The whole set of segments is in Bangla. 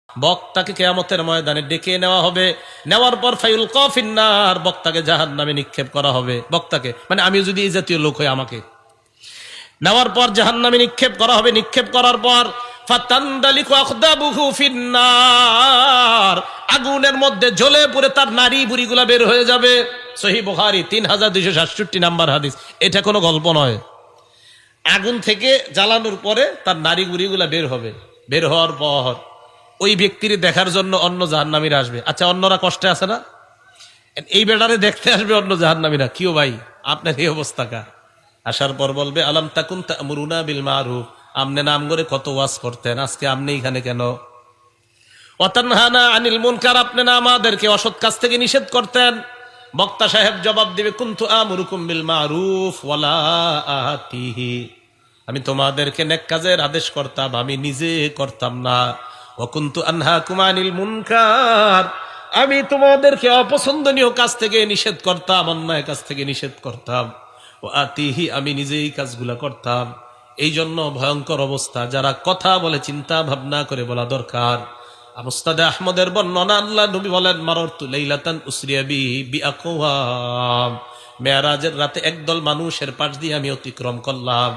বক্তাকে কিয়ামতের ময়দানে ডেকে নেওয়া হবে। নেওয়ার পর ফায়ুলকা ফিন্নার, বক্তাকে জাহান্নামে নিক্ষেপ করা হবে। বক্তাকে মানে আমি যদি এই জাতীয় লোক হই, আমাকে নেওয়ার পর জাহান্নামে নিক্ষেপ করা হবে। নিক্ষেপ করার পর ফাতানদালিকু আখদাবুহু ফিন্নার, আগুনের মধ্যে জ্বলে পুড়ে তার নারী বুড়িগুলা বের হয়ে যাবে। সহিহ বুখারী 3267 নাম্বার হাদিস। এটা কোনো গল্প নয়। আগুন থেকে জ্বালানোর পরে তার নারী বুড়িগুলা বের হবে। বের হওয়ার পর ওই ব্যক্তির দেখার জন্য অন্য জাহান্নামীরা আসবে। আচ্ছা, অন্যরা কষ্টে আছে না? এই বেটারে দেখতে আসবে অন্য জাহান্নামীরা, কিও ভাই আপনার এই অবস্থা কা? আসার পর বলবে আলাম তাকুন তা'মুরুনা বিল মারুফ, আমনে নাম করে কত ওয়াজ করতেন, আজকে আপনি এখানে কেন? ওয়া তানহানা আনিল মুনকার, আপনি না আমাদেরকে অসৎ কাজ থেকে নিষেধ করতেন। বক্তা সাহেব জবাব দিবে কুনতু আমুরুকুম বিল মারুফ ওয়ালা আতিহি, আমি তোমাদেরকে নেক কাজের আদেশ করতাম, আমি নিজে করতাম না। ওয়া কুনতু আনহাকুম আনিল মুনকার, আমি তোমাদেরকে অপছন্দনীয় কাজ থেকে নিষেধ করতাম, অন্যায় কাজ থেকে নিষেধ করতাম। ও আতিহি, আমি নিজেই কাজগুলা করতাম। এই জন্য ভয়ঙ্কর অবস্থা। যারা কথা বলে চিন্তা ভাবনা করে বলা দরকার। মুসনাদে আহমদের বর্ণনা, আল্লাহ নবী বলেন মাররতু লাইলাতান উসরিয়া বি বিআকওয়াম, মেরাজের রাতে একদল মানুষের পাশ দিয়ে আমি অতিক্রম করলাম।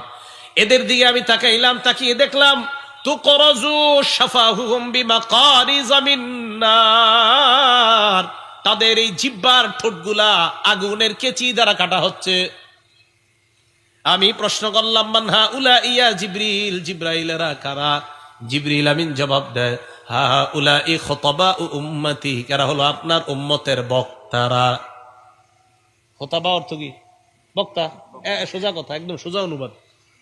এদের দিকে আমি তাকাইলাম, তাকিয়ে দেখলাম তুকরাজু শাফাহুহুম বিমাকারিজ মিন নার, তাদের এই জিহ্বার ঠোঁটগুলা আগুনের কেচি দ্বারা কাটা হচ্ছে। আমি প্রশ্ন করলাম মানহা উলা ইয়া জিবরিল, জিব্রাইলেরা কারা? জিবরিল আমিন জবাব দেয় হা উলা ই খুতাবা উম্মতি, কারা হলো আপনার উম্মতের বক্তারা। খুতাবা অর্থ কি? বক্তা। সোজা কথা, একদম সোজা অনুবাদ।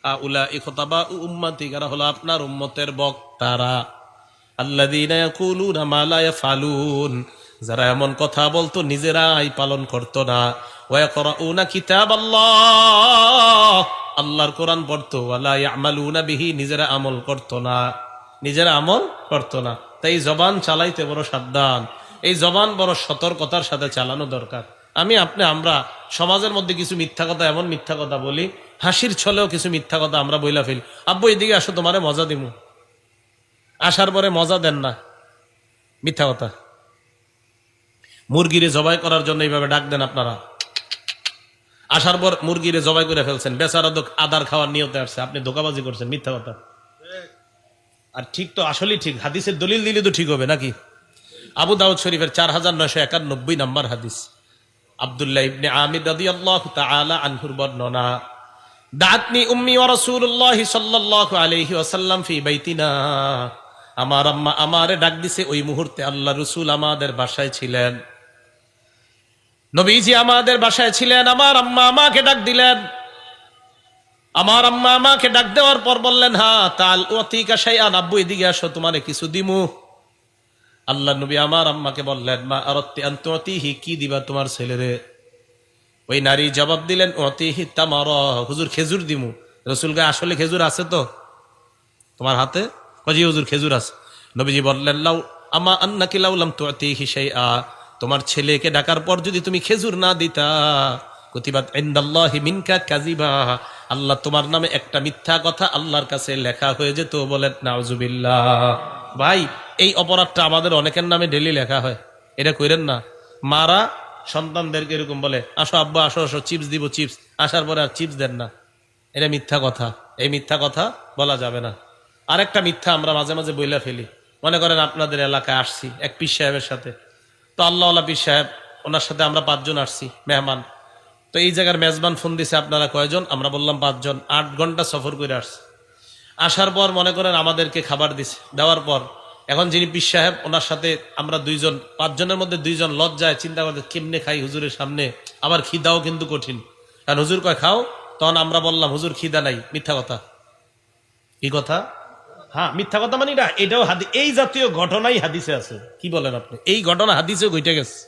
হা উলা ই খুতাবা উম্মতি, কারা হলো আপনার উম্মতের বক্তারা। আল্লাযীনা ইয়াকুলুনা মা লা ইয়াফআলুন, যারা এমন কথা বলতো নিজেরাই পালন করতো না। ওয়া ইয়াকরাউনা কিতাবাল্লাহ, আল্লাহর কোরআন পড়তো। ওয়ালা ইয়ামালুনা বিহি, নিজেরা আমল করতো না। নিজেরা আমল করতো না। তাই জবান চালাইতে বড় সাবধান। এই জবান বড় সতর্কতার সাথে চালানো দরকার। আমরা সমাজের মধ্যে কিছু মিথ্যা কথা, এমন মিথ্যা কথা বলি, হাসির ছলেও কিছু মিথ্যা কথা আমরা বইলা ফেলি। আব্বু এদিকে আসো, তোমারে মজা দিমু। আসার পরে মজা দেন না, মিথ্যা কথা। মুরগিরে জবাই করার জন্য এইভাবে ডাক দেন আপনারা। আসার পর মুরগিরে জবাই করে ফেলছেন, বেচারা আদার খাওয়ার নিয়তে আসছে, আপনি ধোকাবাজি করছেন, মিথ্যা কথা। আর ঠিক তো আসলেই ঠিক, হাদিসের দলিল দিলে তো ঠিক হবে নাকি? আবু দাউদ শরীফের 4991 নাম্বার হাদিস, আব্দুল্লাহ ইবনে আমির রাদিয়াল্লাহু তাআলা আনহুর বর্ণনা, দাআতনি উম্মি ওয়া রাসূলুল্লাহি সাল্লাল্লাহু আলাইহি ওয়াসাল্লাম ফি বাইতিনা, আমার আম্মা আমারে ডাক দিছে। ওই মুহূর্তে আল্লাহ রাসূল আমাদের বাসায় ছিলেন, নবীজি আমাদের বাসায় ছিলেন। আমার আম্মা আমাকে ডাক দিলেন। আমার আম্মা আমাকে ডাক দেওয়ার পর বললেন হা তাল উতিকা শাইআন, আব্বু এদিকে আসো, তোমারে কিছু দিমু। আল্লাহ নবী আমার আম্মাকে বললেন মা আরাদতি আন তুতিহি, কি দিবা তোমার ছেলেরে? ওই নারী জবাব দিলেন উতিহি তামারা, হুজুর খেজুর দিমু। রাসূল কে আসলে খেজুর আছে তো তোমার হাতে? কজি হুজুর খেজুর আছে। নবীজি বললেন লাউ আমা আন্নাকি লাউ লাম তুতিহি শাইআ, তোমার ছেলেকে ডাকার পর যদি তুমি খেজুর না দিতা, কুতিবাত ইনদাল্লাহি মিনকা কাযিবা, আল্লাহ তোমার নামে একটা মিথ্যা কথা আল্লাহর কাছে লেখা হয়ে যেত। বলেন নাউজুবিল্লাহ। ভাই, এই অপরাধটা আমাদের অনেকের নামে ডেলি লেখা হয়। এটা কইরেন না। মারা সন্তানদেরকে এরকম বলে আসো আব্বা, আসো আসো, চিপস দিব, চিপস। আসার পরে আর চিপস দেন না, এটা মিথ্যা কথা। এই মিথ্যা কথা বলা যাবে না। আরেকটা মিথ্যা আমরা মাঝে মাঝে বইলা ফেলি। মনে করেন আপনাদের এলাকায় আসছি এক পীর সাহেবের সাথে, তো আল্লাহওয়ালা পীর সাহেব, ওনার সাথে আমরা 5 জন আসছি মেহমান। তো এই জায়গার মেজবান ফোন দিছে আপনারা কয়জন? আমরা বললাম 5 জন। 8 ঘন্টা সফর করে আসছে। আসার পর মনে করেন আমাদেরকে খাবার দিছে, দেওয়ার পর এখন যিনি পীর সাহেব, ওনার সাথে আমরা 2 জন, 5 জনের মধ্যে 2 জন লজ্জায় চিন্তা করতে কেমনে খাই হুজুরের সামনে, আবার খিদাও কিন্তু কঠিন। কারণ হুজুর কয় খাও, তখন আমরা বললাম হুজুর খিদা নাই। মিথ্যা কথা। কি কথা? হ্যাঁ, মিথ্যা কথা মানে এটাও এই জাতীয় ঘটনাই হাদিসে আছে। কি বলেন আপনি? এই ঘটনা হাদিসে ঘটে গেছে।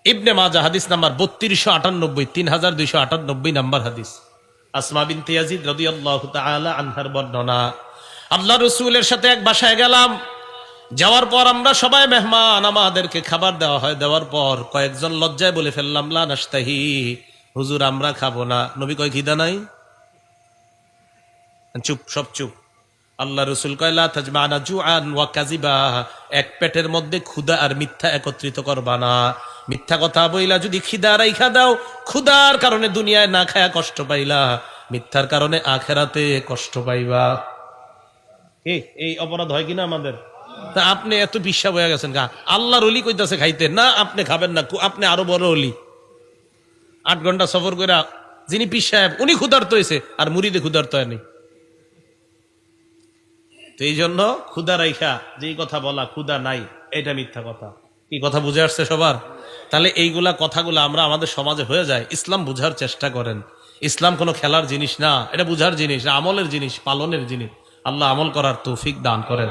ইবনে মাজাহ হাদিস নাম্বার 3298, 3298 নাম্বার হাদিস। আসমা বিনতে ইয়াজিদ রাদিয়াল্লাহু তাআলা আনহার বর্ণনা। আল্লাহ রাসূলের সাথে এক বাসায় গেলাম। যাওয়ার পর আমরা সবাই মেহমান, আমাদেরকে খাবার দেওয়া হয়। দেওয়ার পর কয়েকজন লজ্জায় বলে ফেললাম লা নাশতাহি, হুজুর আমরা খাবো না। নবী কয় খিদা নাই? চুপ, সব চুপ। আল্লাহ রসুল কয় লা তাজমা'না জুআন ওয়া কাযিবা, এক পেটের মধ্যে ক্ষুধা আর মিথ্যা একত্রিত করবা না। মিথ্যা কথা বইলা যদি খিদা রাইখা দাও, ক্ষুধার কারণে দুনিয়ায় না খায়া কষ্ট পাইলা, মিথ্যার কারণে আখেরাতে কষ্ট পাইবা। এই অপরাধ হয় কিনা আমাদের? তা আপনি এত বিশ্বাস হয়ে গেছেন গা, আল্লাহর ওলি কইতাছে খাইতে না, আপনি খাবেন না, আপনি আরো বড় ওলি। 8 ঘন্টা সফর করে যিনি পীর সাহেব উনি ক্ষুধার্ত হয়েছে, আর মুরিদে ক্ষুধার্ত হয়নি। তো এই জন্য ক্ষুধা রাইখা যেই কথা বলা ক্ষুধা নাই, এটা মিথ্যা কথা। কি কথা বুঝে আসছে সবার? তাহলে এইগুলা কথাগুলো আমরা আমাদের সমাজে হয়ে যায়। ইসলাম বুঝার চেষ্টা করেন। ইসলাম কোনো খেলার জিনিস না, এটা বুঝার জিনিস, আমলের জিনিস, পালনের জিনিস। আল্লাহ আমল করার তৌফিক দান করেন।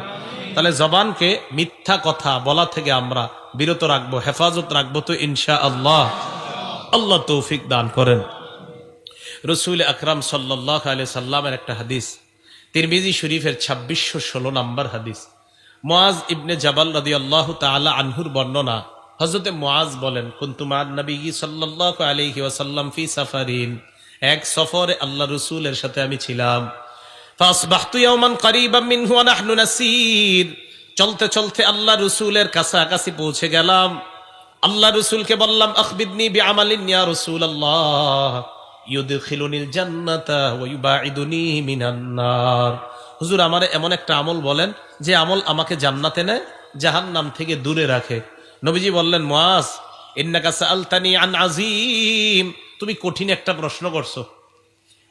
তাহলে জবানকে মিথ্যা কথা বলা থেকে আমরা বিরত রাখবো, হেফাজত রাখবো তো ইনশাআল্লাহ। আল্লাহ তৌফিক দান করেন। রসুল আকরাম সাল্লাল্লাহু আলাইহি সাল্লামের একটা হাদিস, তিরমিজি শরীফের 2616 নম্বর হাদিস। মুআজ ইবনে জাবাল রাদিয়াল্লাহু তাআলা আনহুর বর্ণনা। হযরতে মুআজ বলেন, কুনতু মা'আন নবী সাল্লাল্লাহু আলাইহি ওয়াসাল্লাম ফি সাফারিন, এক সফরে আল্লাহ রাসূলের সাথে আমি ছিলাম। ফাসবাহতু ইয়াওমান করিবাম মিনহু ওয়া নাহনু নাসির, চলতে চলতে আল্লাহ রাসূলের কাছাকাছি পৌঁছে গেলাম। আল্লাহ রাসূলকে বললাম, আখবিরনি বিআমালিন ইয়া রাসূলুল্লাহ ইউদখিলুনিল জান্নাতা ওয়া ইউবাইদুনি মিনান নার। হুজুর, আমারে এমন একটা আমল বলেন যে আমল আমাকে জান্নাতে নেয়, জাহান্নাম থেকে দূরে রাখে। নবীজি বললেন, মুআজ ইন্নাকা সাআলতানি আন আযীম, তুমি কঠিন একটা প্রশ্ন করছো,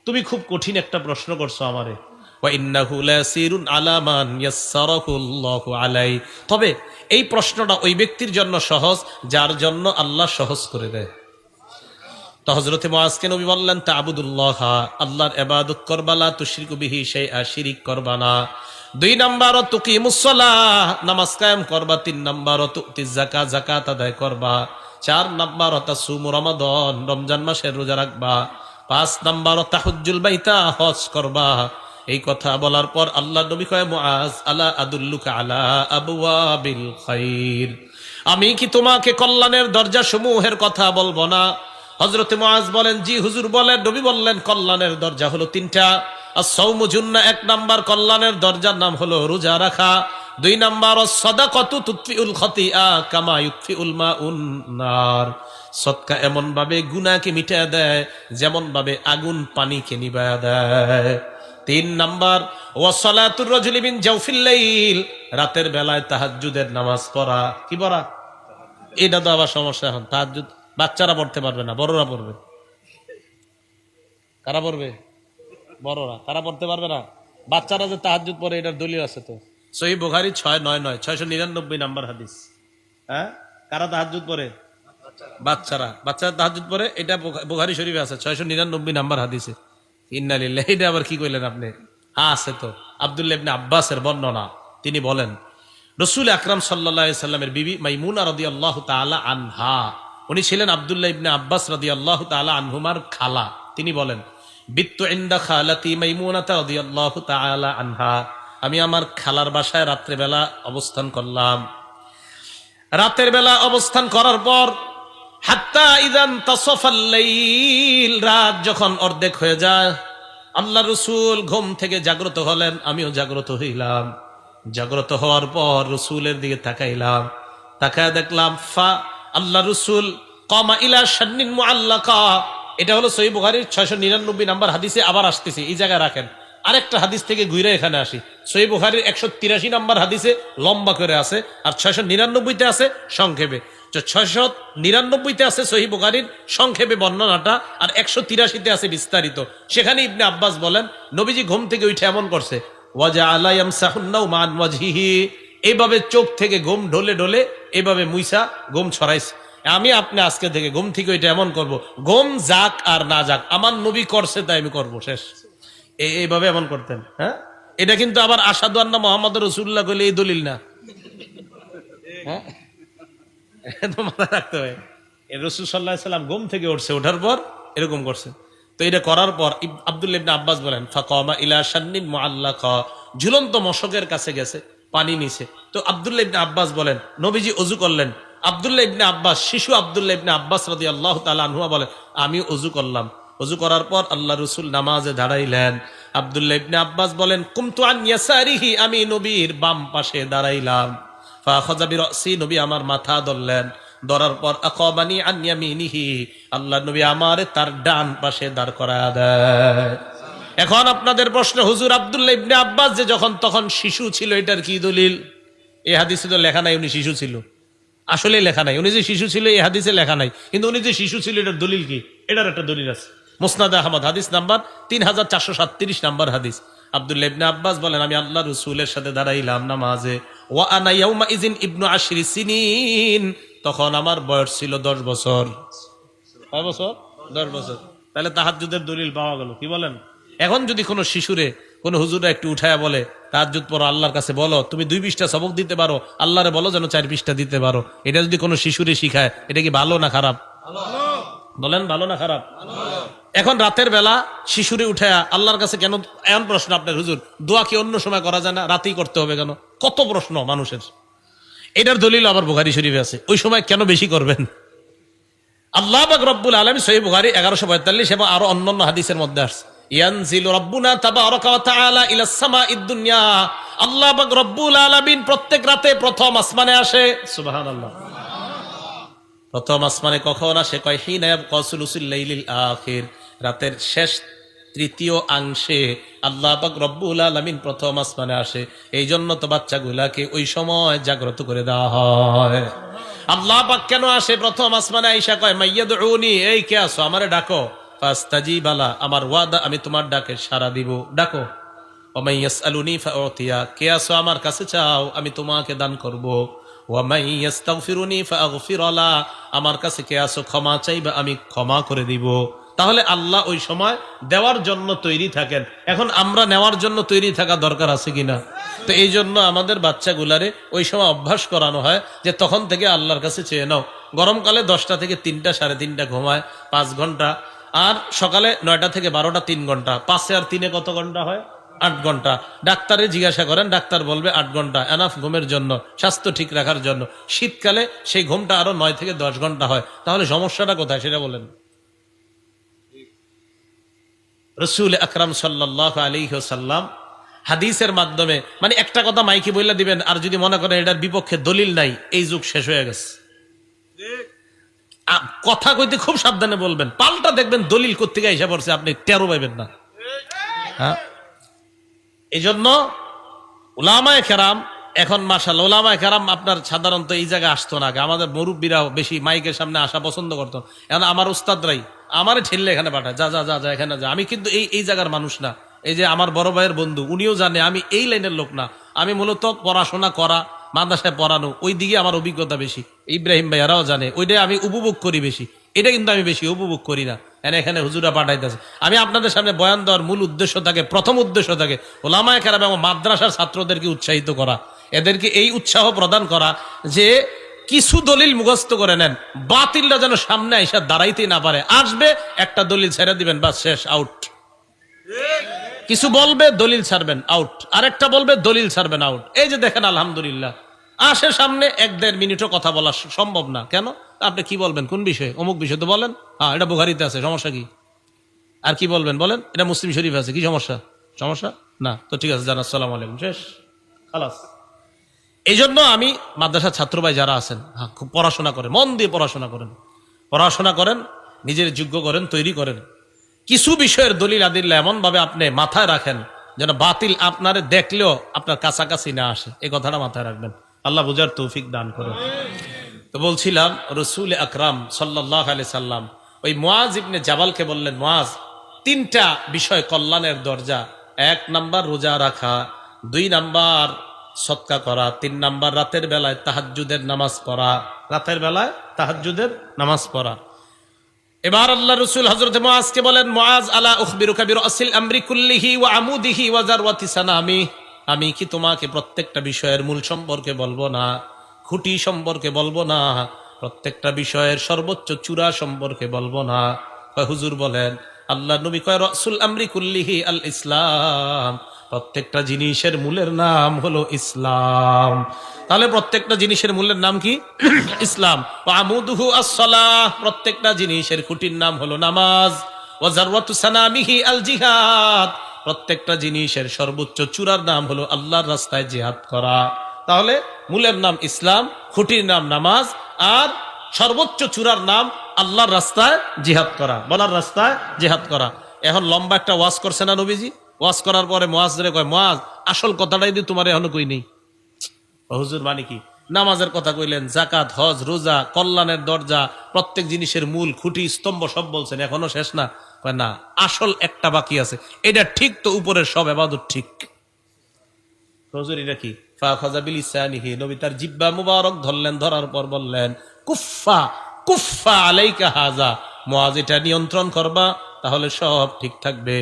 তুমি খুব কঠিন একটা প্রশ্ন করছো আমারে। ওয়া ইন্নাহু লাসিরুন আলা মান ইয়াসসারাহুল্লাহু আলাই, তবে এই প্রশ্নটা ওই ব্যক্তির জন্য সহজ যার জন্য আল্লাহ সহজ করে দেয়। তো হযরতে মুআজকে নবী বললেন, তা'বুদুল্লাহ, আল্লাহর ইবাদত করবা, লা তুশরিকু বিহি শাইআ, শিরিক করবা না। 2 নাম্বার তুকিমুস সালাহ, নামাজ কায়েম করবা। 3 নাম্বার তুতিজ যাকাত, যাকাত আদায় করবা। 4 নাম্বার তাসুমু রমাদান, রমজান মাসের রোজা রাখবা। 5 নাম্বার তাহুজ্জুল বাইতা, হজ করবা। এই কথা বলার পর আল্লাহর নবী কয়, মুআজ আলা আদুল্লুকা আলা আবওয়াবিল খাইর, আমি কি তোমাকে কল্যাণের দরজা সমূহের কথা বলবো না? হযরতে মুআজ বলেন, জি হুজুর বলেন। নবী বললেন, কল্যাণের দরজা হলো 3টা। আস-সাওমু জুন্না, 1 নাম্বার কল্যাণের দরজার নাম হলো রোজা রাখা। 2 নাম্বার আস-সাদাকাতু তুতফিউল খাতিআ কামা ইউতফিউল মাউন নার, সদকা এমন ভাবে গুনাহকে মিটায় দেয় যেমন ভাবে আগুন পানিকে নিভায়া দেয়। 3 নাম্বার ওয়াসসালাতুর রাজুলি মিন জাওফিল লাইল, রাতের বেলায় তাহাজ্জুদের নামাজ পড়া। কি পড়া? এটা তো আবার সমস্যা। এখন তাহাজ্জুদ বাচ্চারা পড়তে পারবে না, বড়রা পড়বে। কারা পড়বে? বড়রা। কারা পড়তে পারবে না? বাচ্চারা যে তাহাজ্জুদ পড়ে, এটার দলিল আছে তো। সহিহ বুখারী 699 699 নাম্বার হাদিস। হ্যাঁ, কারা তাহাজ্জুদ পড়ে? বাচ্চারা। বাচ্চারা তাহাজ্জুদ পড়ে, এটা বুখারী শরীফে আছে 699 নাম্বার হাদিসে। ইন্না লিল্লাহি, এটা আবার কি কইলেন আপনি? হ্যাঁ আছে তো। আব্দুল্লাহ ইবনে আব্বাসের বর্ণনা, তিনি বলেন, রাসূল আকরাম সাল্লাল্লাহু আলাইহি সাল্লামের বিবি মাইমুনা রাদিয়াল্লাহু তাআলা আনহা, উনি ছিলেন আব্দুল্লাহ ইবনে আব্বাস রাদিয়াল্লাহু তাআলা আনহুমার খালা। তিনি বলেন, বিত্তু ইনদা খালাতি মাইমুনা রাদিয়াল্লাহু তাআলা আনহা, আমি আমার খালার বাসায় রাতের বেলা অবস্থান করলাম। রাতের বেলা অবস্থান করার পর হাত্তা ইযান তাসাফাল লাইল, রাত যখন অর্ধেক হয়ে যায়, আল্লাহ রাসূল ঘুম থেকে জাগ্রত হলেন, আমিও জাগ্রত হইলাম। জাগ্রত হওয়ার পর রাসূলের দিকে তাকাইলাম, তাকায় দেখলাম আল্লাহ রাসূল কামা ইলা শান্নিন মুআল্লাকা, এটা হলো সহিহ বুখারীর 699 নাম্বার হাদিসে। আবার আসতেছি, এই জায়গায় রাখেন। আরেকটা হাদিস থেকে ঘুরে এখানে আসি। সহিহ বুখারীর 183 নাম্বার হাদিসে লম্বা করে আছে, আর 699-তে আছে সংক্ষেপে। 699-তে আছে সহিহ বুখারীর সংক্ষেপে বর্ণনাটা, আর 183-তে আছে বিস্তারিত। সেখানে ইবনে আব্বাস বলেন, নবীজি ঘুম থেকে উঠে এমন করছে, ওয়াজআলা ইয়ামসাহুন নাওমা আন ওয়াজহিহি, এইভাবে চোখ থেকে ঘুম ঢলে ঢলে এইভাবে মুইসা ঘুম ছড়াইছে। আমি আপনি আজকে থেকে ঘুম থেকে ওইটা এমন করব, ঘুম যাক আর না যাক, আমার নবী করছে তাই আমি করব, শেষ। এইভাবে এমন করতেন। হ্যাঁ, এটা কিন্তু আবার আশহাদু আন্না মুহাম্মাদুর রাসূলুল্লাহ কইলে এই দলিল না। হ্যাঁ, তো মাথায় রাখতে হয়। রাসূল সাল্লাল্লাহু আলাইহি সাল্লাম ঘুম থেকে উঠছে, ওঠার পর এরকম করছে। তো এটা করার পর আব্দুল্লাহ ইবনে আব্বাস বলেন, ফাকামা ইলা শান্নিন মুআল্লাকা, ঝুলন্ত মশকের কাছে গেছে, পানি নিছে। তো আব্দুল্লাহ ইবনে আব্বাস বলেন, নবীজি ওযু করলেন। আব্দুল্লাহ ইবনে আব্বাস, শিশু আব্দুল্লাহ ইবনে আব্বাস রাদিয়াল্লাহু তাআলা আনহু বলেন, আমি ওযু করলাম। ওযু করার পর আল্লাহ রাসূল নামাজে দাঁড়াইলেন। আব্দুল্লাহ ইবনে আব্বাস বলেন কুমতু আন ইয়াসারিহি, আমি নবীর বাম পাশে দাঁড়াইলাম। ফাখাযা বিরাসি, নবী আমার মাথা ধরলেন, ধরার পর আকাবানি আন ইয়ামিনিহি, আল্লাহ নবী আমারে তার ডান পাশে দাঁড় করায়া দেয়। এখন আপনাদের প্রশ্ন, হুজুর আব্দুল্লাহ ইবনে আব্বাস যে যখন তখন শিশু ছিল, এটার কি দলিল? এই হাদিসে তো লেখা নাই উনি শিশু ছিল, আসলে লেখা নাই উনি যে শিশু ছিল, এই হাদিসে লেখা নাই, কিন্তু উনি যে শিশু ছিল এটার দলিল কি? এটার একটা দলিল আছে, মুসনাদে আহমদ হাদিস নাম্বার 3437 নাম্বার হাদিস। আব্দুল্লাহ ইবনে আব্বাস বলেন, আমি আল্লাহ রাসূলের সাথে দাঁড়াইলাম নামাজে, ওয়া আনা ইয়াউমা ইযিন ইবনু আশরি সিনিন, তখন আমার বয়স ছিল 10 বছর। কয় বছর? 10 বছর। তাহলে তাহাজ্জুদের দলিল পাওয়া গেল। কি বলেন? এখন যদি কোনো শিশুরে কোনো হুজুরা একটু উঠায়া বলে তাহাজ্জুদ পড়ো, আল্লাহর কাছে বলো, তুমি 2 পৃষ্ঠা সবক দিতে পারো, আল্লাহরে বলো যেন 4 পৃষ্ঠা দিতে পারো, এটা যদি কোনো শিশুরে শিখায়, এটা কি ভালো না খারাপ? বলেন, ভালো না খারাপ? এখন রাতের বেলা শিশুরে উঠায়া আল্লাহর কাছে কেন, এমন প্রশ্ন আপনার, হুজুর দোয়া কি অন্য সময় করা যায় না, রাতেই করতে হবে কেন? কত প্রশ্ন মানুষের। এটার দলিল আবার বুখারী শরীফে আছে, ওই সময় কেন বেশি করবেন? আল্লাহ পাক রব্বুল আলামিন সহিহ বুখারী 1142 এবং আরো অন্যান্য হাদিসের মধ্যে আসছে, ইয়ানজিলু রাব্বুনা তাবারাকা ওয়া তাআলা ইলাস সামাঈদ দুনিয়া, আল্লাহ পাক রব্বুল আলামিন প্রত্যেক রাতে প্রথম আসমানে আসে। সুবহানাল্লাহ। প্রথম আসমানে কখন আসে? কয় হিনা ইয়াবকা সুলুসুল লাইলিল আখির, রাতের শেষ তৃতীয় অংশে আল্লাহ পাক রব্বুল আলামিন প্রথম আসমানে আসে। এই জন্য তো বাচ্চাগুলাকে ওই সময় জাগ্রত করে দেওয়া হয়। আল্লাহ পাক কেন আসে প্রথম আসমানে? আয়েশা কয় মাইয়াদউনি, এই কে আছো, আমারে ডাকো। ফাস্তাজিব লা, আমার ওয়াদা আমি তোমার ডাকে সাড়া দিব, ডাকো। ওয়া মাইয়াসআলুনি ফাউতিয়া, কে আছো আমার কাছে চাও আমি তোমাকে দান করব। ওয়া মাইয়াস্তাগফিরুনি ফাআগফির লা, আমার কাছে কে আছো ক্ষমা চাইবা আমি ক্ষমা করে দিব। তাহলে আল্লাহ ওই সময় দেওয়ার জন্য তৈরি থাকেন। এখন আমরা নেওয়ার জন্য তৈরি থাকা দরকার আছে কিনা? তো এই জন্য আমাদের বাচ্চাগুলারে ওই সময় অভ্যাস করানো হয় যে তখন থেকে আল্লাহর কাছে চেয়ে নাও। গরমকালে 10টা থেকে 3টা 3:30 ঘুমায় 5 ঘন্টা, আর সকালে 9টা থেকে 12টা 3 ঘন্টা, 5 আর 3 কত ঘন্টা হয়? 8 ঘন্টা। ডাক্তারে জিজ্ঞাসা করেন, ডাক্তার বলবে 8 ঘন্টা এনাফ ঘুমের জন্য, স্বাস্থ্য ঠিক রাখার জন্য। শীতকালে সেই ঘুমটা আরো 9 থেকে 10 ঘন্টা হয়। তাহলে সমস্যাটা কোথায় সেটা বলেন। রাসূল আকরাম সাল্লাল্লাহু আলাইহি ওয়াসাল্লাম হাদিসের মাধ্যমে, মানে একটা কথা মাইকে বইলা দিবেন, আর যদি মনে করেন এটার বিপক্ষে দলিল নাই, এই যুগ শেষ হয়ে গেছে। কথা কইতে খুব সাবধানে বলবেন, পাল্টা দেখবেন দলিল কোত্থেকে এসে পড়ছে, আপনি টেরও পাইবেন না। হ্যাঁ, এই জন্য উলামায়ে কেরাম, এখন মাশাআল্লাহ উলামায়ে কেরাম আপনার সাধারণত এই জায়গায় আসতো না আগে, আমাদের মুরব্বীরাও বেশি মাইকের সামনে আসা পছন্দ করতো। এখন আমার উস্তাদরাই আমারে ঠেললে এখানে পাঠায়, যা যা যা যা এখানে যা। আমি কিন্তু এই জায়গার মানুষ না। এই যে আমার বড় ভাইয়ের বন্ধু, উনিও জানে আমি এই লাইনের লোক না। আমি মূলত পড়াশোনা করা, মাদ্রাসায় পড়ানো, ওই দিকে আমার অভিজ্ঞতা বেশি। ইব্রাহিম ভাইয়ারাও জানে, ওইটাই আমি উপভোগ করি বেশি। এটা কিন্তু আমি বেশি উপভোগ করি না। এখানে হুজুরা পাঠাইতেছে। আমি আপনাদের সামনে বয়ান দেওয়ার মূল উদ্দেশ্য থাকে, প্রথম উদ্দেশ্য থাকে ওলামায়ে কেরাম এবং মাদ্রাসার ছাত্রদেরকে উৎসাহিত করা, এদেরকে এই উৎসাহ প্রদান করা যে কিছু দলিল মুখস্থ করে নেন, বাতিলটা যেন সামনে এসে দাঁড়াইতে না পারে। আসবে একটা দলিল ছেড়ে দিবেন, বাস শেষ, আউট। কিছু বলবে দলিল ছাড়বেন, আউট। আরেকটা বলবে দলিল ছাড়বেন, আউট। এই যে দেখেন আলহামদুলিল্লাহ, আসে সামনে 1-1.5 মিনিটও কথা বলা সম্ভব না। কেন? আপনি কি বলবেন, কোন বিষয়ে? অমুক বিষয় তো বলেন, হ্যাঁ এটা বুখারীতে আছে, সমস্যা কি? আর কি বলবেন বলেন, এটা মুসলিম শরীফ আছে, কি সমস্যা? সমস্যা না তো ঠিক আছে, জান আসসালামু আলাইকুম, শেষ, খালাস। এই জন্য আমি মাদ্রাসার ছাত্র ভাই যারা আছেন, হ্যাঁ খুব পড়াশোনা করেন, মন দিয়ে পড়াশোনা করেন, পড়াশোনা করেন, নিজের যোগ্য করেন, তৈরি করেন। কিছু বিষয়ের দলিল আদিল্লা এমন ভাবে আপনি মাথায় রাখেন যেন বাতিল আপনারে দেখলেও আপনার কাছাকাছি না আসে। এই কথাটা মাথায় রাখবেন। আল্লাহ বুঝার তৌফিক দান করুন। তো বলছিলাম, রাসূল আকরাম সাল্লাল্লাহু আলাইহি সাল্লাম ওই মুআজ ইবনে জাবালকে বললেন, মুআজ 3টা বিষয় কল্যাণের দরজা। 1 নাম্বার রোজা রাখা, 2 নাম্বার সদকা করা, 3 নাম্বার রাতের বেলায় তাহাজ্জুদের নামাজ পড়া। রাতের বেলায় তাহাজ্জুদের নামাজ পড়া। এবার আল্লাহ রাসূল হযরত মুআজকে বলেন, মুআজ আলা উখবিরুকা বিরাসিল আমরি কুল্লিহি ওয়া আমুদিহি ওয়া যারওয়াতি সানামি, আমি কি তোমাকে প্রত্যেকটা বিষয়ের মূল সম্পর্কে বলবো না, খুঁটি সম্পর্কে বলবো না, প্রত্যেকটা বিষয়ের সর্বোচ্চ চূড়া সম্পর্কে বলবো না? কয় হুজুর বলেন। আল্লাহ নবী কয়, রাসূল আমরি কুল্লিহি আল ইসলাম, প্রত্যেকটা জিনিসের মূলের নাম হলো ইসলাম। তাহলে প্রত্যেকটা জিনিসের মূলের নাম কি? ইসলাম। ওয়া আমুদুহু আস-সালাহ, প্রত্যেকটা জিনিসের খুঁটির নাম হলো নামাজ। ওয়া যারওয়াতু সানামিহি আল জিহাদ, প্রত্যেকটা জিনিসের সর্বোচ্চ চূড়ার নাম হলো আল্লাহর রাস্তায় জিহাদ করা। তাহলে মূলের নাম ইসলাম, খুঁটির নাম নামাজ, আর সর্বোচ্চ চূড়ার নাম আল্লাহর রাস্তায় জিহাদ করা, বলার রাস্তায় জিহাদ করা। এখন লম্বা একটা ওয়াজ করছে না নবীজি? ওয়াজ করার পরে মুয়াজ্জিরে কয়, মুয়াজ আসল কথাটাই দিয়ে তোমার এখনো কই নেই। হুজুর মানে কি? নামাজের কথা কইলেন, জাকাত, হজ, রোজা, কল্যাণের দরজা, প্রত্যেক জিনিসের মূল খুঁটি স্তম্ভ সব বলছেন, এখনো শেষ না? কয় না, আসল একটা বাকি আছে। এটা ঠিক তো উপরের সব ইবাদত ঠিক। হুজুর এটা কি? ফাখাযা বিলিসানিহি, নবী তার জিহ্বা মুবারক ধরলেন, ধরার পর বললেন, কুফফা কুফফা আলাইকা হাযা, মুয়াজ এটা নিয়ন্ত্রণ করবা, তাহলে সব ঠিক থাকবে।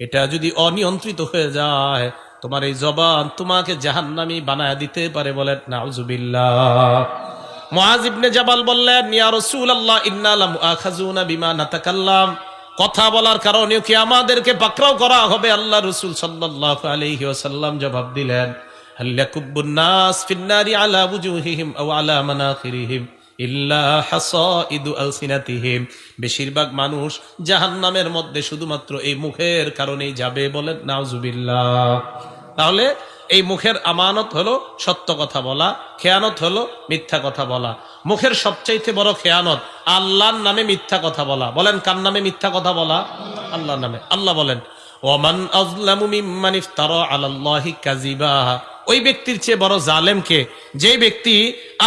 এটা যদি অনিয়ন্ত্রিত হয়ে যায়, তোমার এই জবান তোমাকে জাহান্নামী বানায় দিতে পারে। বলেন নাউজুবিল্লাহ। মুআজ ইবনে জাবাল বললেন, ইয়া রাসূলুল্লাহ, ইন্না লামুআখাযুনা বিমা নাতাকাল্লাম, কথা বলার কারণে কি আমাদেরকে পাকড়াও করা হবে? আল্লাহ রাসূল সাল্লাল্লাহু আলাইহি ওয়াসাল্লাম জবাব দিলেন, হাল ইয়াকুব্বুন নাস ফিন-নারি আলা ওয়ুজুহিহিম আও আলা মানাখিরিহিম ইল্লা হাসাইদু আলসিনাতিহিম, বেশিরভাগ মানুষ জাহান্নামের মধ্যে শুধুমাত্র এই মুখের কারণেই যাবে। বলেন নাউজুবিল্লাহ। তাহলে এই মুখের আমানত হলো সত্য কথা বলা, খেয়ানত হলো মিথ্যা কথা বলা। মুখের সবচাইতে বড় খেয়ানত আল্লাহর নামে মিথ্যা কথা বলা। বলেন কার নামে মিথ্যা কথা বলা? আল্লাহর নামে। আল্লাহ বলেন, ওয়ামান আযলামু মিম্মান ইফতারা আলাল্লাহি কাযিবা, ওই ব্যক্তির চেয়ে বড় জালেম কে? যে ব্যক্তি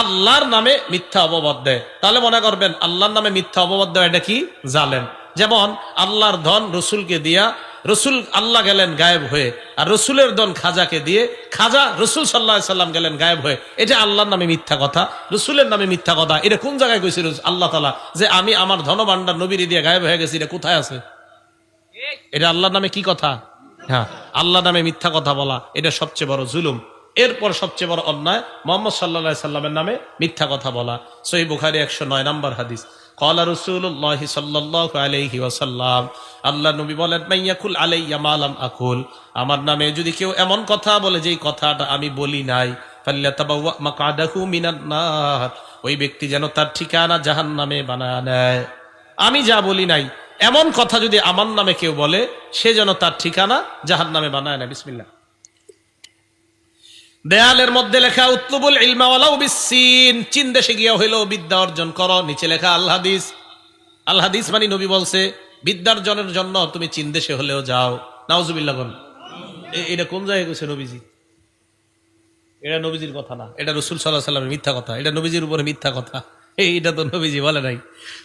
আল্লাহর নামে মিথ্যা অপবাদ দেয়। তাহলে মনে করবেন আল্লাহর নামে মিথ্যা অপবাদ দেওয়া এটা কি? জালেম। যেমন আল্লাহর ধন রসুলকে দিয়া, রসুল আল্লাহ গেলেন গায়েব হয়ে, আর রসুলের ধন খাজাকে দিয়ে, খাজা রসুল সাল্লাল্লাহু আলাইহি সাল্লাম গেলেন গায়েব হয়ে, এটা আল্লাহর নামে মিথ্যা কথা, রসুলের নামে মিথ্যা কথা। এটা কোন জায়গায় কইছিল আল্লাহ তাআলা যে আমি আমার ধনভাণ্ডার নবীর দিয়ে গায়েব হয়ে গেছি? এটা কোথায় আছে? এটা আল্লাহর নামে কি কথা? হ্যাঁ, আল্লাহর নামে মিথ্যা কথা বলা, এটা সবচেয়ে বড় জুলুম। এরপর সবচেয়ে বড় অন্যায় মুহাম্মদ সাল্লাল্লাহু আলাইহি সাল্লামের নামে মিথ্যা কথা বলা। সহিহ বুখারী 109 নম্বর হাদিস, ক্বালা রাসূলুল্লাহ সাল্লাল্লাহু আলাইহি ওয়াসাল্লাম, আল্লাহ নবী বলেন, মাইয়াকুল আলাইয়া মা লাম আকুল, আমার নামে যদি কেউ এমন কথা বলে যেই কথাটা আমি বলি নাই, ফাল্যাতাবাওয়া মাকআদাহু মিনান নার, ওই ব্যক্তি যেন তার ঠিকানা জাহান্নামে বানায় নেয়। আমি যা বলি নাই এমন কথা যদি আমার নামে কেউ বলে, সে যেন তার ঠিকানা জাহান্নামে বানায় নেয়। বিসমিল্লাহ। দেয়ালের মধ্যে লেখা উতলুবুল ইলমা ওয়ালাউ বিসসিন, চীন দেশে গিয়া হইলো বিদ্যা অর্জন করো। নিচে লেখা আল হাদিস। আল হাদিস মানে নবী বলছে বিদ্যার্জনের জন্য তুমি চীন দেশে হলেও যাও। নাউজুবিল্লাহ বল। এটা কোন জায়গায় কইছে নবীজি? এটা নবীজির কথা না, এটা রাসূল সাল্লাল্লাহু আলাইহি ওয়াসাল্লামের মিথ্যা কথা, এটা নবীজির উপরে মিথ্যা কথা। এইটা তো নবীজি বলে নাই।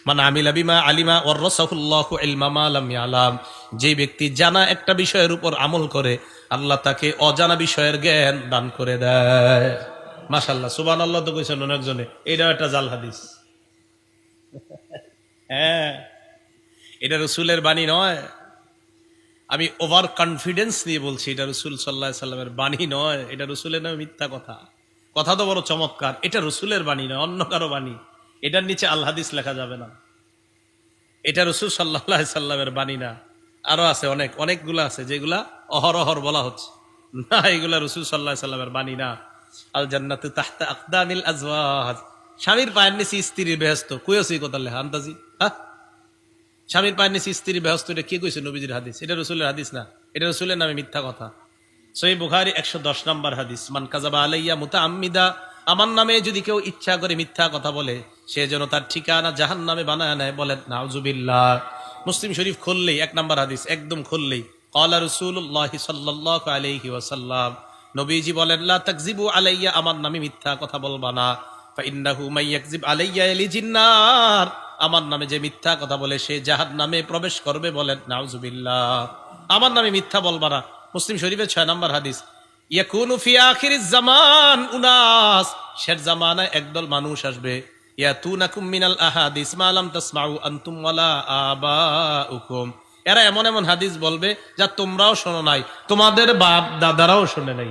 মানে আমিলা বিমা আলিমা ওয়াররাসাহুল্লাহু ইলমা মা লাম ইয়ালাম, যে ব্যক্তি জানা একটা বিষয়ের উপর আমল করে, আল্লাহ তাকে অজানা বিষয়ের জ্ঞান দান করে দেয়। মাশাআল্লাহ, সুবহানাল্লাহ তো কইছেন অনেকজনে। এটাও একটা জাল হাদিস। হ্যাঁ, এটা রাসূলের বাণী নয়। আমি ওভার কনফিডেন্স নিয়ে বলছি, এটা রাসূল সাল্লাল্লাহু আলাইহি সাল্লামের বাণী নয়। এটা রাসূলের নামে মিথ্যা কথা। কথা তো বড় চমৎকার। এটা রাসূলের বাণী নয়, অন্য কারো বাণী। এটার নিচে আল হাদিস লেখা যাবে না। এটা রাসূল সাল্লাল্লাহু আলাইহি সাল্লামের বাণী না। আরো আছে অনেকগুলো আছে যেগুলা অহরহর বলা হচ্ছে না, এগুলা রাসূল সাল্লাল্লাহু আলাইহি সাল্লামের বাণী না। আল জান্নাতু তাহতা আকদামিল আজওয়াজ, স্বামীর পায়ের নিচে স্ত্রীর বেহেশত। কইছে এই কথা লেখা আন্দাজি? হ্যাঁ, স্বামীর পায়ের নিচে স্ত্রীর বেহেশত, এটা কে কইছে? নবীজির হাদিস। এটা রাসূলের হাদিস না, এটা রাসূলের নামে মিথ্যা কথা। সহিহ বুখারী 110 নম্বর হাদিস, মান কাযাবা আলাইয়া মুতাআম্মিদা, আমার নামে যদি কেউ ইচ্ছা করে মিথ্যা কথা বলে, সে যেন তার ঠিকানা জাহান্নামে বানায় নেয়। বলেন নাউজুবিল্লাহ। মুসলিম শরীফ খুললেই 1 নম্বর হাদিস, একদম খুললেই ক্বালা রাসূলুল্লাহ সাল্লাল্লাহু আলাইহি ওয়াসাল্লাম, নবীজি বলেন, লা তাকযিবু আলাইয়া, আমার নামে মিথ্যা কথা বলবা না। ফা ইন্নাহু মাইয়াকযিব আলাইয়া ইয়ালিজিন নার, আমার নামে যে মিথ্যা কথা বলে সে জাহান্নামে প্রবেশ করবে। বলেন নাউজুবিল্লাহ। আমার নামে মিথ্যা বলবা না। মুসলিম শরীফের 6 নম্বর হাদিস, ইয়াকুনু ফি আখিরিজ জামান উনাস, শেষ জামানায় একদল মানুষ আসবে, ইয়াতুনাকুম মিনাল আহাদিস মা লাম তাসমাউ আনতুম ওয়ালা আবাউকুম, এরা এমন এমন হাদিস বলবে যা তোমরাও শোনো নাই, তোমাদের বাপ দাদারাও শোনে নাই।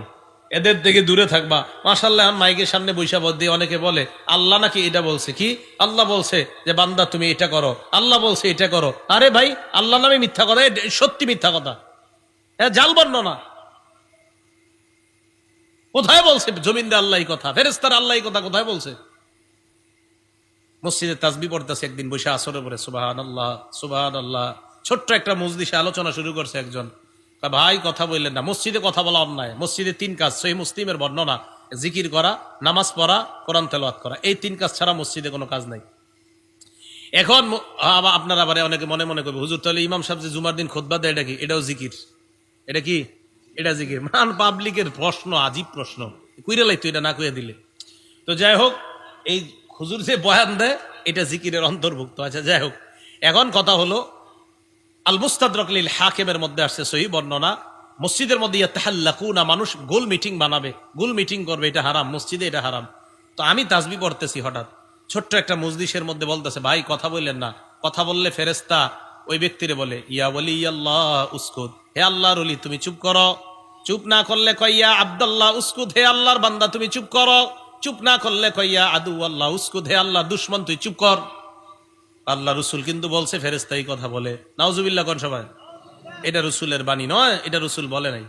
এদের থেকে দূরে থাকবা। মাশাআল্লাহ, মাইকের সামনে বৈশা দিয়ে অনেকে বলে আল্লাহ নাকি এটা বলছে। কি? আল্লাহ বলছে যে বান্দা তুমি এটা করো, আল্লাহ বলছে এটা করো। আরে ভাই, আল্লাহ নামে মিথ্যা কথা, সত্যি মিথ্যা কথা, জাল বর্ণনা। কোথায় বলছে জমিনদার আল্লাহ কথা, ফেরেশতার আল্লাহ কথা কোথায় বলছে? মসজিদে তাসবিহ পড়তেছে একদিন বসে আসরের পরে, সুবহানাল্লাহ সুবহানাল্লাহ, ছোট্ট একটা মজলিসে আলোচনা শুরু করছে একজন, ভাই কথা বললেন না, মসজিদে কথা বলা অন্যায়। মসজিদে 3 কাজ, সহিহ মুসলিমের বর্ণনা, জিকির করা, নামাজ পড়া, কোরআন তেলাওয়াত করা, এই 3 কাজ ছাড়া মসজিদে কোনো কাজ নাই। এখন আপনারা আবার অনেকে মনে মনে করবে, হুজুর তাহলে ইমাম সাহেব যে জুমার দিন খুতবা দেয়, এটা কি? এটাও জিকির? এটা কি? এটা জিকির? মান পাবলিকের প্রশ্ন, আজীব প্রশ্ন, কুইরে লাইতো এটা না কুইয়া দিলে। তো যাই হোক, এই হুজুর যে বয়ান দেয় এটা জিকিরের অন্তর্ভুক্ত। আচ্ছা যাই হোক, এখন কথা হলো, আল মুস্তাদরাক লিল হাকিমের মধ্যে আসছে সহিহ বর্ণনা, মসজিদের মধ্যে ইয়াতাহাল্লাকুনা, মানুষ গোল মিটিং বানাবে, গোল মিটিং করবে, এটা হারাম, মসজিদে এটা হারাম। তো আমি তাসবিহ পড়তেছি, হঠাৎ ছোট্ট একটা মজলিসের মধ্যে বলতেছে, ভাই কথা বললেন না, কথা বললে ফেরেশতা ওই ব্যক্তিরে বলে, ইয়া ওয়ালি আল্লাহ উসকুত, হে আল্লাহর ওলি তুমি চুপ করো। চুপ না করলে কইয়া আব্দুল্লাহ উসকুত, হে আল্লাহর বান্দা তুমি চুপ করো। চুপ না করলে কইয়া আদু আল্লাহ উসকুত, হে আল্লাহ দুশমন তুই চুপ কর। আল্লাহ রসুল কিন্তু বলছে ফেরেশতা এই কথা বলে, নাউজুবিল্লাহ কোন সবাই? এটা রসুলের বাণী নয়, এটা রসুল বলে নাই,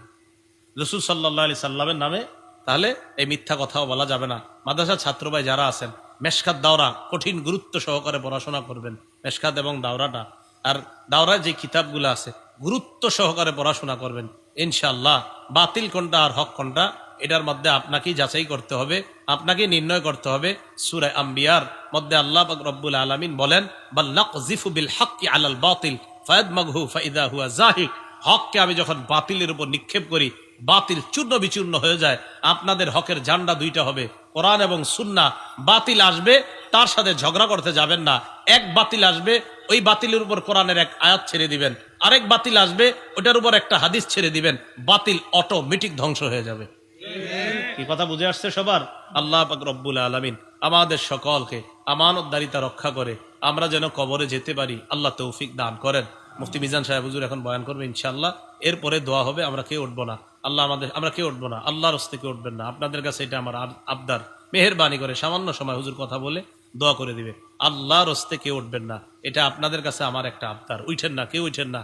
রসুল সাল্লাল্লাহু আলাইহি সাল্লামের নামে তাহলে এই মিথ্যা কথাও বলা যাবে না। মাদ্রাসার ছাত্র ভাই যারা আছেন, মেশকাত দাওরা কঠিন গুরুত্ব সহকারে পড়াশোনা করবেন, মেশকাত এবং দাওরাটা, আর দাওরার যে কিতাবগুলো আছে গুরুত্ব সহকারে পড়াশোনা করবেন। ইনশাআল্লাহ বাতিল কোনটা আর হক কোনটা এটার মধ্যে আপনাকেই যাচাই করতে হবে, আপনাকে নির্ণয় করতে হবে। সূরা আম্বিয়ার মধ্যে আল্লাহ পাক রব্বুল আলামিন বলেন, বাল নাকযিফু বিল হাক্কি আলাল বাতিল ফায়াদমাগহু ফাইদা হুয়া যাহিক, হককে আমি যখন বাতিলের উপর নিক্ষেপ করি, বাতিল চূর্ণ বিচূর্ণ হয়ে যায়। আপনাদের হকের ঝান্ডা দুইটা হবে, কোরআন এবং সুন্নাহ। বাতিল আসবে, তার সাথে ঝগড়া করতে যাবেন না। এক বাতিল আসবে, ওই বাতিলের উপর কোরআনের এক আয়াত ছেড়ে দিবেন, আরেক বাতিল আসবে, ওটার উপর একটা হাদিস ছেড়ে দিবেন, বাতিল অটোমেটিক ধ্বংস হয়ে যাবে। কি কথা বুঝে আসছে সবার? আল্লাহ পাক রব্বুল আলামিন আমাদের সকলকে আমানতদারিতা রক্ষা করে আমরা যেন কবরে যেতে পারি, আল্লাহ তৌফিক দান করেন। মুফতি মিজান সাহেব হুজুর এখন বয়ান করবে ইনশাআল্লাহ, এরপরে দোয়া হবে। আমরা কেউ উঠবো না, আমরা কেউ উঠবো না, আল্লাহর হস্তে কেউ উঠবেন না। আপনাদের কাছে এটা আমার আবদার, মেহেরবানি করে সামান্য সময় হুজুর কথা বলে দোয়া করে দিবে, আল্লাহর হস্তে কেউ উঠবেন না, এটা আপনাদের কাছে আমার একটা আবদার। উঠেন না, কেউ উঠেন না।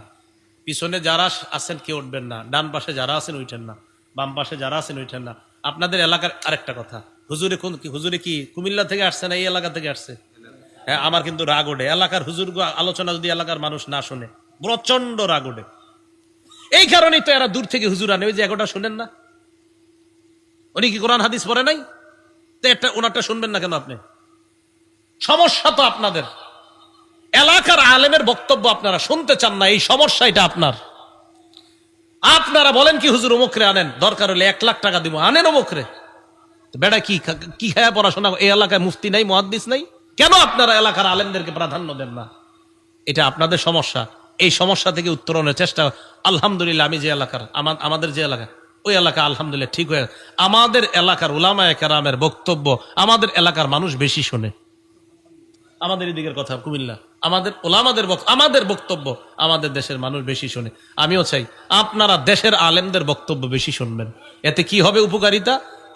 পিছনে যারা আছেন কেউ উঠবেন না, ডান পাশে যারা আছেন উঠেন না, বাম পাশে যারা আছেন উঠেন না। আপনাদের এলাকার আরেকটা কথা, হুজুরে কি কুমিল্লা থেকে আসছে না এই এলাকা থেকে আসছে? হ্যাঁ, আমার কিন্তু রাগ ওঠে, এলাকার হুজুর আলোচনা যদি এলাকার মানুষ না শুনে প্রচন্ড রাগ ওঠে। এই কারণেই তো এরা দূর থেকে হুজুর আনে, ওই যে একটা শুনেন না, উনি কি কোরআন হাদিস পড়ে নাই? তো একটা ওনারটা শুনবেন না কেন আপনি? সমস্যা তো আপনাদের এলাকার আলেমের বক্তব্য আপনারা শুনতে চান না, এই সমস্যা এটা আপনার। আপনারা বলেন কি হুজুর অমুকরে আনেন, দরকার হলে 1 লাখ টাকা দিব, আনেন অমুকরে। বেড়া কি খায়া পড়াশোনা, এই এলাকায় মুফতি নাই, মুহাদ্দিস নাই, কেন আপনারা এলাকার আলেমদেরকে প্রাধান্য দেন না? এটা আপনাদের সমস্যা। এই সমস্যা থেকে উত্তরণের চেষ্টা, আলহামদুলিল্লাহ আমি যে এলাকার, আমাদের যে এলাকা, ওই এলাকা আলহামদুলিল্লাহ ঠিক হয়ে, আমাদের এলাকার উলামায়ে কেরামের বক্তব্য আমাদের এলাকার মানুষ বেশি শোনে। আমাদের এদিকের কথা কুমিল্লা, আমাদের ওলামাদের আমাদের বক্তব্য আমাদের দেশের মানুষ বেশি শোনে। আমিও চাই আপনারা দেশের আলেমদের বক্তব্য বেশি শুনবেন। এতে কি হবে উপকারিতা?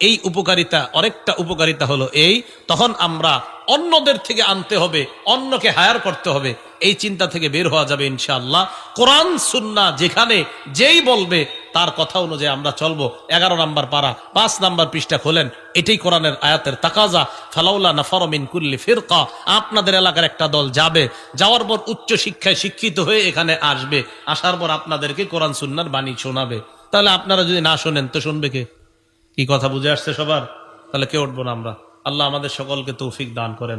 এই উপকারিতা, অনেকটা উপকারিতা হলো এই, তখন আমরা অন্যদের থেকে আনতে হবে, অন্যকে হায়ার করতে হবে, এই চিন্তা থেকে বের হওয়া যাবে ইনশাআল্লাহ। কোরআন সুন্নাহ যেখানে যেই বলবে তার কথা অনুযায়ী আমরা চলবো। 11 নম্বর পারা 5 নম্বর পৃষ্ঠা খোলেন, এটাই কোরআনের আয়াতের তাকাজা। ফালাউলা নাফার মিন কুল্লি ফিরকা, আপনাদের এলাকার একটা দল যাবে, যাওয়ার পর উচ্চ শিক্ষায় শিক্ষিত হয়ে এখানে আসবে, আসার পর আপনাদেরকে কোরআন সুন্নাহর বাণী শোনাবে। তাহলে আপনারা যদি না শোনেন তো শুনবে কে? কি কথা বুঝে আসছে সবার? তাহলে কেউ উঠবো না আমরা। আল্লাহ আমাদের সকলকে তৌফিক দান করেন।